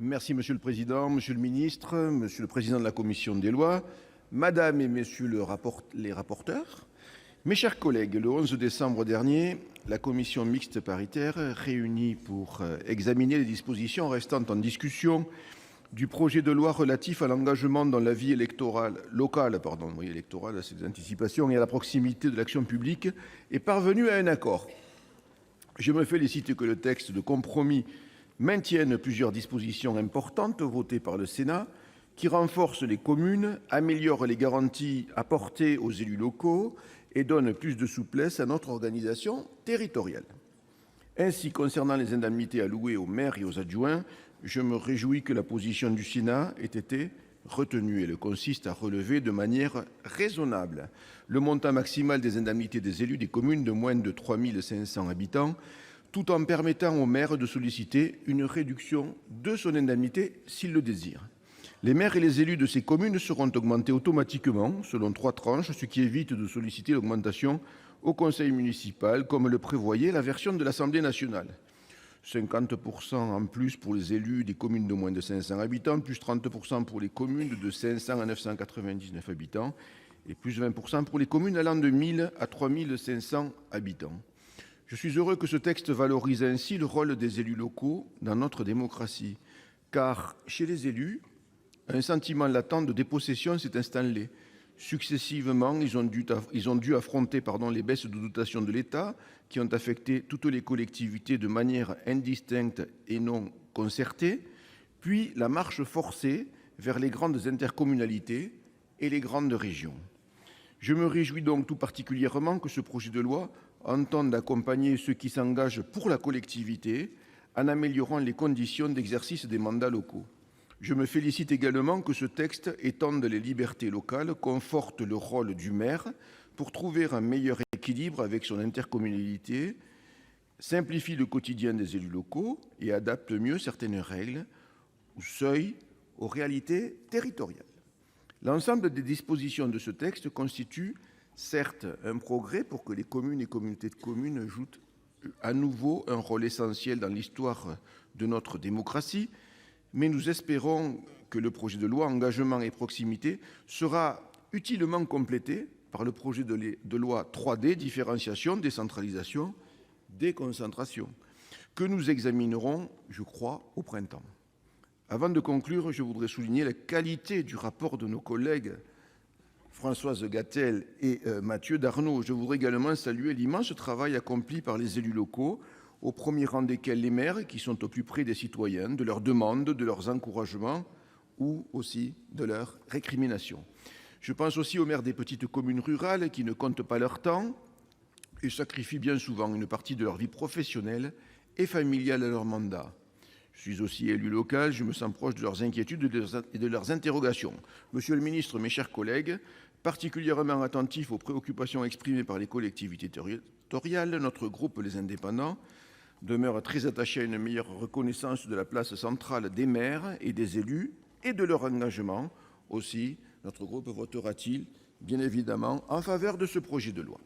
Merci Monsieur le Président, Monsieur le Ministre, Monsieur le Président de la Commission des lois, Madame et Messieurs les rapporteurs, mes chers collègues, le 11 décembre dernier, la commission mixte paritaire réunie pour examiner les dispositions restant en discussion du projet de loi relatif à l'engagement dans la vie locale, c'est des anticipations, et à la proximité de l'action publique, est parvenue à un accord. Je me félicite que le texte de compromis maintienne plusieurs dispositions importantes votées par le Sénat qui renforcent les communes, améliorent les garanties apportées aux élus locaux et donnent plus de souplesse à notre organisation territoriale. Ainsi, concernant les indemnités allouées aux maires et aux adjoints, je me réjouis que la position du Sénat ait été retenue. Elle consiste à relever de manière raisonnable le montant maximal des indemnités des élus des communes de moins de 3 500 habitants, tout en permettant au maire de solliciter une réduction de son indemnité s'il le désire. Les maires et les élus de ces communes seront augmentés automatiquement selon 3 tranches, ce qui évite de solliciter l'augmentation au conseil municipal, comme le prévoyait la version de l'Assemblée nationale. 50% en plus pour les élus des communes de moins de 500 habitants, plus 30% pour les communes de 500 à 999 habitants et plus 20% pour les communes allant de 1000 à 3500 habitants. Je suis heureux que ce texte valorise ainsi le rôle des élus locaux dans notre démocratie, car chez les élus, un sentiment latent de dépossession s'est installé. Successivement, ils ont dû affronter les baisses de dotation de l'État qui ont affecté toutes les collectivités de manière indistincte et non concertée, puis la marche forcée vers les grandes intercommunalités et les grandes régions. Je me réjouis donc tout particulièrement que ce projet de loi entende accompagner ceux qui s'engagent pour la collectivité en améliorant les conditions d'exercice des mandats locaux. Je me félicite également que ce texte étende les libertés locales, conforte le rôle du maire pour trouver un meilleur équilibre avec son intercommunalité, simplifie le quotidien des élus locaux et adapte mieux certaines règles ou seuils aux réalités territoriales. L'ensemble des dispositions de ce texte constitue certes un progrès pour que les communes et communautés de communes jouent à nouveau un rôle essentiel dans l'histoire de notre démocratie, mais nous espérons que le projet de loi Engagement et proximité sera utilement complété par le projet de loi 3D Différenciation, décentralisation, déconcentration, que nous examinerons, je crois, au printemps. Avant de conclure, je voudrais souligner la qualité du rapport de nos collègues Françoise Gatel et Mathieu Darnaud. Je voudrais également saluer l'immense travail accompli par les élus locaux, au premier rang desquels les maires, qui sont au plus près des citoyens, de leurs demandes, de leurs encouragements ou aussi de leurs récriminations. Je pense aussi aux maires des petites communes rurales qui ne comptent pas leur temps et sacrifient bien souvent une partie de leur vie professionnelle et familiale à leur mandat. Je suis aussi élu local, je me sens proche de leurs inquiétudes et de leurs interrogations. Monsieur le ministre, mes chers collègues, particulièrement attentif aux préoccupations exprimées par les collectivités territoriales, notre groupe Les Indépendants demeure très attaché à une meilleure reconnaissance de la place centrale des maires et des élus et de leur engagement. Aussi, notre groupe votera-t-il, bien évidemment, en faveur de ce projet de loi.